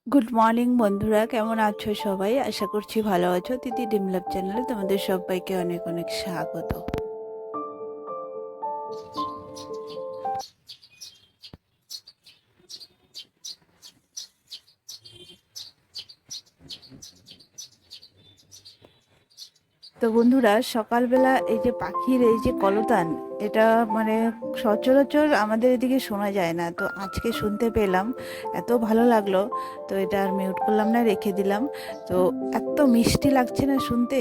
Good morning বন্ধুরা, কেমন আছো সবাই? আশা করছি ভালো আছো। তিথি ডিম লাভ চ্যানেলে তোমাদের সবাইকে অনেক অনেক স্বাগত। তো বন্ধুরা, সকালবেলা এই যে পাখির এই যে কলতান, এটা মানে সচরাচর আমাদের এদিকে শোনা যায় না। তো আজকে শুনতে পেলাম, এত ভালো লাগলো। তো এটা আর মিউট করলাম না, রেখে দিলাম। তো এত মিষ্টি লাগছে না শুনতে।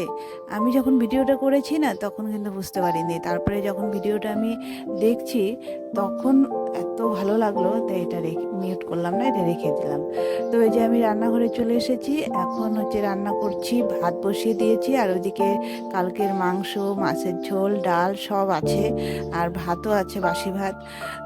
আমি যখন ভিডিওটা করেছি না, তখন কিন্তু বুঝতে পারিনি। তারপরে যখন ভিডিওটা আমি দেখছি, তখন এত ভালো লাগলো। তো এটা রেখে মিউট করলাম না, এটা রেখে দিলাম। তো এই যে আমি রান্নাঘরে চলে এসেছি। এখন হচ্ছে রান্না করছি, ভাত বসিয়ে দিয়েছি। আর ওইদিকে কালকের মাংস, মাছের ঝোল, ডাল সব আছে, আর ভাতও আছে, বাসি ভাত।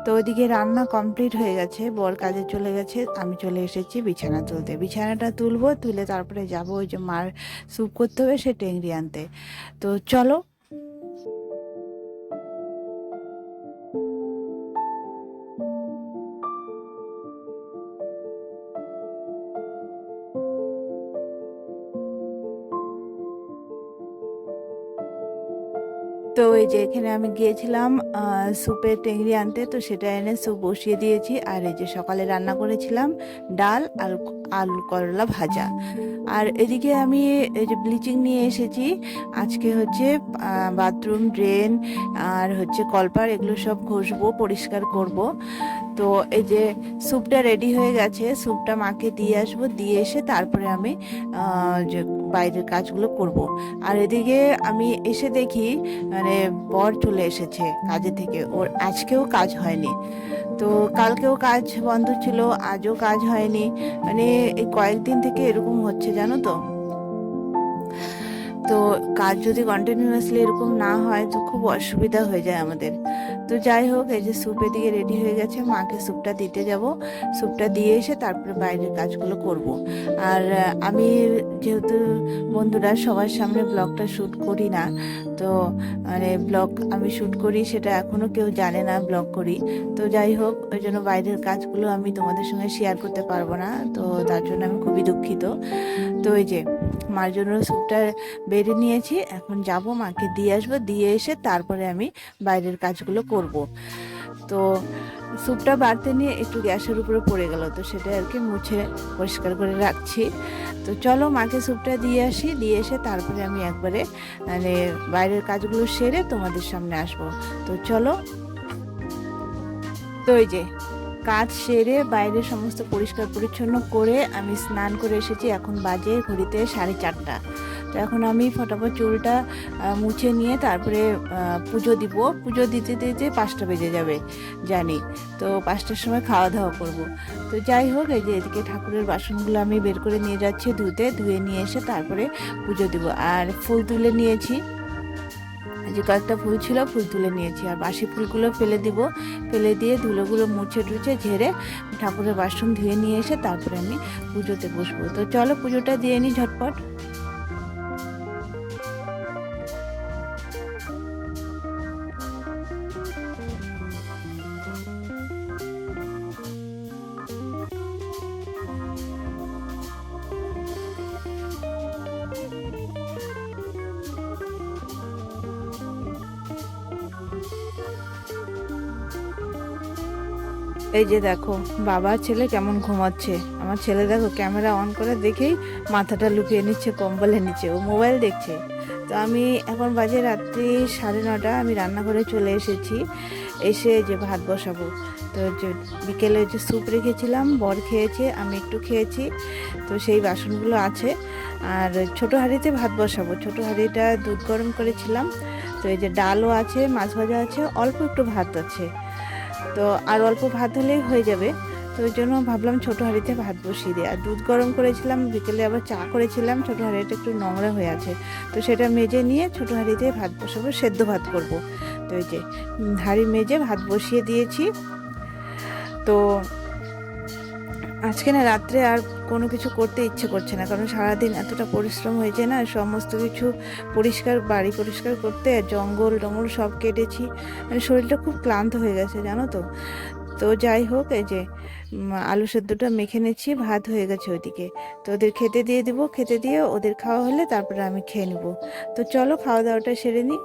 তো ওইদিকে রান্না কমপ্লিট হয়ে গেছে, বর কাজে চলে গেছে, আমি চলে এসেছি বিছানা তুলতে। বিছানাটা তুলবো, তুলে তারপরে যাব ওই যে মার স্যুপ করতে হবে, সে টেংরি আনতে। তো চলো। তো এই যে এখানে আমি গিয়েছিলাম স্যুপের টেংরি আনতে, তো সেটা এনে স্যুপ বসিয়ে দিয়েছি। আর এই যে সকালে রান্না করেছিলাম ডাল আর আলু করলা ভাজা। আর এদিকে আমি এই যে ব্লিচিং নিয়ে এসেছি। আজকে হচ্ছে বাথরুম, ড্রেন আর হচ্ছে কলপার, এগুলো সব ঘষবো, পরিষ্কার করব। তো এই যে স্যুপটা রেডি হয়ে গেছে, স্যুপটা মাকে দিয়ে আসবো, দিয়ে এসে তারপরে আমি যে বাইরের কাজগুলো করব। আর এদিকে আমি এসে দেখি মানে বর চলে এসেছে কাজে থেকে, ওর আজকেও কাজ হয়নি। তো কালকেও কাজ বন্ধ ছিল, আজও কাজ হয়নি। মানে এই কয়েকদিন থেকে এরকম হচ্ছে, জানো তো। তো কাজ যদি কন্টিনিউয়াসলি এরকম না হয়, তো খুব অসুবিধা হয়ে যায় আমাদের। তো যাই হোক, এই যে স্যুপ এদিকে রেডি হয়ে গেছে, মাকে স্যুপটা দিতে যাব। স্যুপটা দিয়ে এসে তারপরে বাইরের কাজগুলো করব। আর আমি যেহেতু বন্ধুরা সবার সামনে ব্লগটা শ্যুট করি না, তো মানে ব্লগ আমি শ্যুট করি সেটা এখনও কেউ জানে না ব্লগ করি। তো যাই হোক, ওই জন্য বাইরের কাজগুলো আমি তোমাদের সঙ্গে শেয়ার করতে পারবো না। তো তার জন্য আমি খুবই দুঃখিত। তো এই যে মার জন্য স্যুপটা বেড়ে নিয়েছি, এখন যাব মাকে দিয়ে আসবো, দিয়ে এসে তারপরে আমি বাইরের কাজগুলো করব। তো স্যুপটা বাড়তে নিয়ে একটু গ্যাসের উপরে পড়ে গেল, তো সেটা আর কি মুছে পরিষ্কার করে রাখছি। তো চলো মাকে স্যুপটা দিয়ে আসি, দিয়ে এসে তারপরে আমি একবারে মানে বাইরের কাজগুলো সেরে তোমাদের সামনে আসব। তো চলো। তো এই যে কাজ সেরে বাইরে সমস্ত পরিষ্কার পরিচ্ছন্ন করে আমি স্নান করে এসেছি। এখন বাজে ঘড়িতে 4:30। তো এখন আমি ফটাফট চুলটা মুছে নিয়ে তারপরে পুজো দিব। পুজো দিতে দিতে 5টা বেজে যাবে জানি। তো 5টার সময় খাওয়া দাওয়া করব। তো যাই হোক, এই যে এদিকে ঠাকুরের বাসনগুলো আমি বের করে নিয়ে যাচ্ছি ধুয়ে নিয়ে এসে তারপরে পুজো দিব। আর ফুল তুলে নিয়েছি, যে কয়েকটা ফুল ছিল ফুল তুলে নিয়েছি। আর বাসি ফুলগুলো ফেলে দিব, ফেলে দিয়ে ধুলোগুলো মুছে টুছে ঝেড়ে ঠাকুরের বাসন ধুয়ে নিয়ে এসে তারপরে আমি পুজোতে বসবো। তো চলো পুজোটা দিয়ে নিই ঝটপট। এই যে দেখো বাবা ছেলে কেমন ঘুমাচ্ছে। আমার ছেলে দেখো ক্যামেরা অন করে দেখেই মাথাটা লুকিয়ে নিচ্ছে কম্বলের নিচে, ও মোবাইল দেখছে। তো আমি এখন বাজে রাত্রি 9:30, আমি রান্নাঘরে চলে এসেছি। এসে যে ভাত বসাবো। তো যে বিকেলে যে স্যুপ রেখেছিলাম, বর খেয়েছে, আমি একটু খেয়েছি। তো সেই বাসনগুলো আছে। আর ছোট হাঁড়িতে ভাত বসাবো, ছোট হাঁড়িটা দুধ গরম করেছিলাম। তো এই যে ডালও আছে, মাছ ভাজা আছে, অল্প একটু ভাত আছে। তো আর অল্প ভাত হলেই হয়ে যাবে। তো ওই জন্য ভাবলাম ছোটো হাঁড়িতে ভাত বসিয়ে দিই। আর দুধ গরম করেছিলাম, বিকেলে আবার চা করেছিলাম, ছোটো হাঁড়িটা একটু নোংরা হয়ে আছে। তো সেটা মেজে নিয়ে ছোটো হাঁড়িতে ভাত বসাবো, সেদ্ধ ভাত করব। তো এই যে হাঁড়ি মেজে ভাত বসিয়ে দিয়েছি। তো আজকে না রাত্রে আর কোনো কিছু করতে ইচ্ছে করছে না, কারণ সারাদিন এতটা পরিশ্রম হয়েছে না, সমস্ত কিছু পরিষ্কার, বাড়ি পরিষ্কার করতে, জঙ্গল টঙ্গল সব কেটেছি। মানে শরীরটা খুব ক্লান্ত হয়ে গেছে, জানো তো। তো যাই হোক, এই যে আলু সেদ্ধটা মেখে নিচ্ছি, ভাত হয়ে গেছে ওইদিকে। তো ওদের খেতে দিয়ে দিব, খেতে দিয়ে ওদের খাওয়া হলে তারপরে আমি খেয়ে নিব। তো চলো খাওয়া দাওয়াটা সেরে নিই।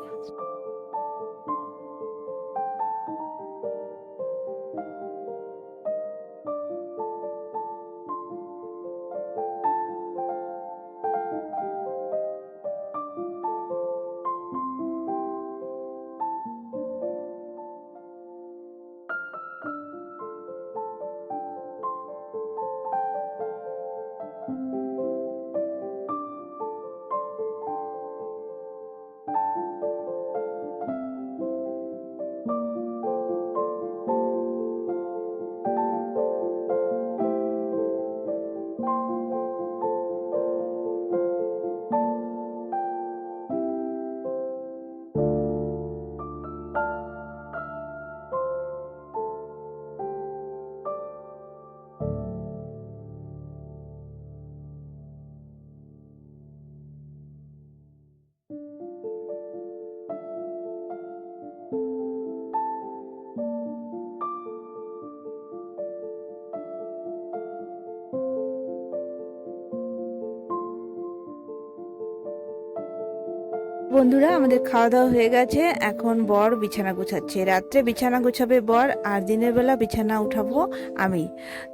বন্ধুরা, আমাদের খাওয়া দাওয়া হয়ে গেছে। এখন বর বিছানা গুছাচ্ছে। রাত্রে বিছানা গুছাবে বর, আর দিনের বেলা বিছানা উঠাবো আমি।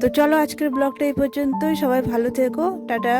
তো চলো আজকের ব্লগটা এই পর্যন্তই। সবাই ভালো থেকো, টাটা।